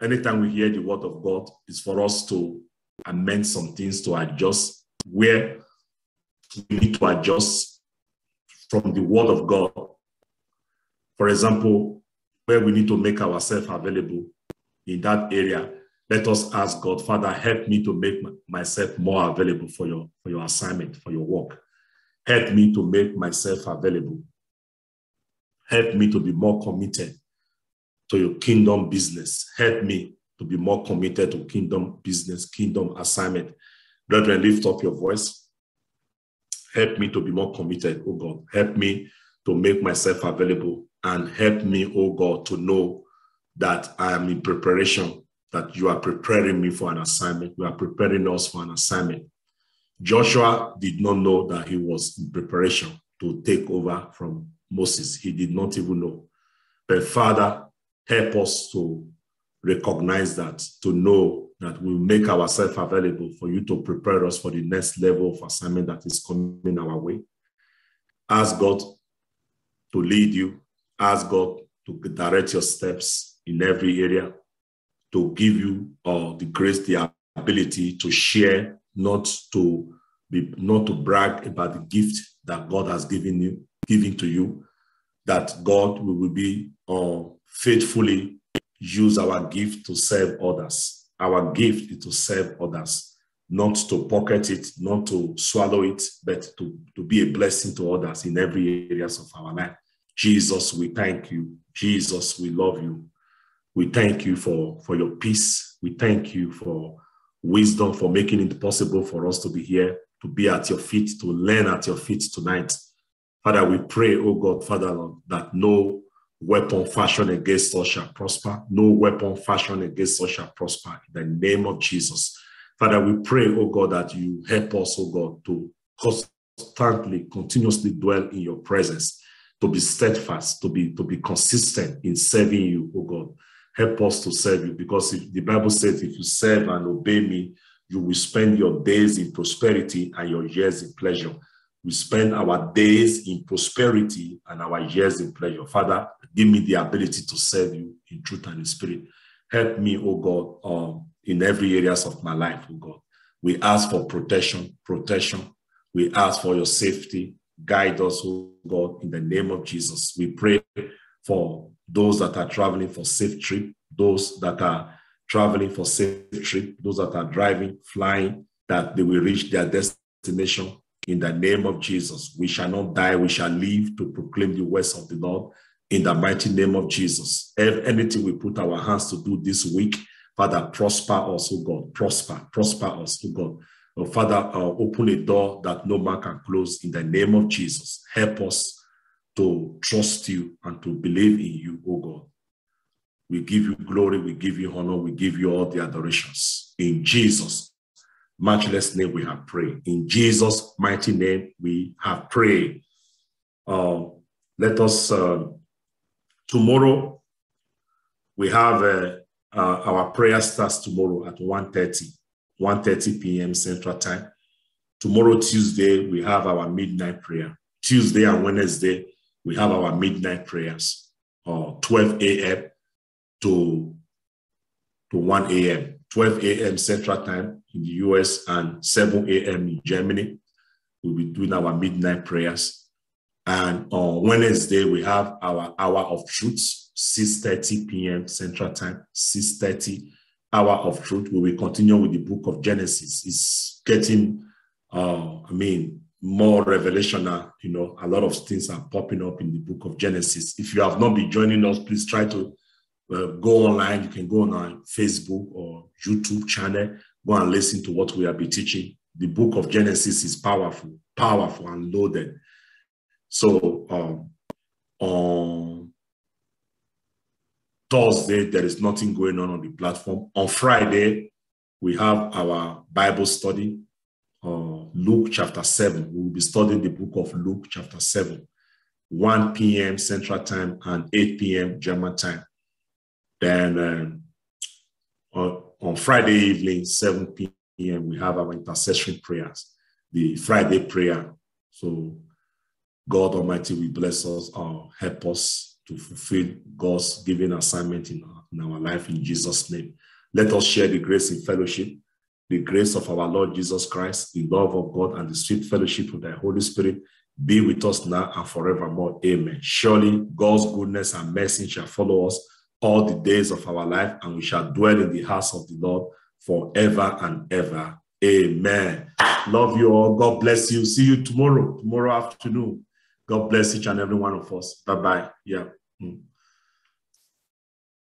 Anytime we hear the word of God, it's for us to amend some things, to adjust where we need to adjust from the word of God. For example, where we need to make ourselves available in that area, let us ask God, Father, help me to make myself more available for your assignment, for your work. Help me to make myself available. Help me to be more committed to your kingdom business. Help me to be more committed to kingdom business, kingdom assignment. Brethren, lift up your voice. Help me to be more committed, oh God. Help me to make myself available, and help me, oh God, to know that I am in preparation, that you are preparing me for an assignment. You are preparing us for an assignment. Joshua did not know that he was in preparation to take over from Moses. He did not even know. But Father, help us to recognize that, to know that we'll make ourselves available for you to prepare us for the next level of assignment that is coming our way. Ask God to lead you. Ask God to direct your steps in every area, to give you the grace, the ability to share, not to brag about the gift that God has given to you, that God will be faithfully use our gift to serve others. Our gift is to serve others, not to pocket it, not to swallow it, but to be a blessing to others in every areas of our life. Jesus, we thank you. Jesus, we love you. We thank you for your peace. We thank you for wisdom, for making it possible for us to be here, to be at your feet, to learn at your feet tonight. Father, we pray, oh God, Father, Lord, that no weapon fashioned against us shall prosper. No weapon fashioned against us shall prosper. In the name of Jesus. Father, we pray, oh God, that you help us, oh God, to constantly, continuously dwell in your presence, to be steadfast, to be consistent in serving you, oh God. Help us to serve you, because if the Bible says, if you serve and obey me, you will spend your days in prosperity and your years in pleasure. We spend our days in prosperity and our years in pleasure. Father, give me the ability to serve you in truth and in spirit. Help me, oh God, in every areas of my life, oh God. We ask for protection. We ask for your safety. Guide us, oh God, in the name of Jesus. We pray for those that are traveling for safe trip, those that are traveling for safe trip, those that are driving, flying, that they will reach their destination. In the name of Jesus, we shall not die, we shall live to proclaim the words of the Lord. In the mighty name of Jesus, if anything we put our hands to do this week, Father, prosper us, oh God, prosper us, oh God. Oh, Father, open a door that no man can close. In the name of Jesus, help us to trust you and to believe in you, oh God. We give you glory, we give you honor, we give you all the adorations. In Jesus' matchless name we have prayed. In Jesus' mighty name we have prayed. Let us, tomorrow, we have our prayer starts tomorrow at 1:30 p.m. Central Time. Tomorrow, Tuesday, we have our midnight prayer. Tuesday and Wednesday, we have our midnight prayers, 12 a.m. to 1 a.m. 12 a.m. Central Time in the US and 7 a.m. in Germany. We'll be doing our midnight prayers. And on Wednesday, we have our hour of truth, 6:30 p.m. Central Time, 6:30 hour of truth. We will continue with the book of Genesis. It's getting, more revelation now. You know, a lot of things are popping up in the book of Genesis. If you have not been joining us, please try to go online. You can go on our Facebook or YouTube channel, go and listen to what we have been teaching. The book of Genesis is powerful and loaded. So on Thursday, there is nothing going on the platform. On Friday, we have our Bible study, Luke chapter 7. We will be studying the book of Luke chapter 7, 1 p.m. Central Time and 8 p.m. German time. Then on Friday evening, 7 p.m., we have our intercessory prayers, the Friday prayer. So God Almighty will bless us, help us to fulfill God's given assignment in our life in Jesus' name. Let us share the grace in fellowship, the grace of our Lord Jesus Christ, the love of God, and the sweet fellowship of the Holy Spirit be with us now and forevermore. Amen. Surely God's goodness and mercy shall follow us all the days of our life, and we shall dwell in the house of the Lord forever and ever. Amen. Love you all. God bless you. See you tomorrow afternoon. God bless each and every one of us. Bye-bye. Yeah.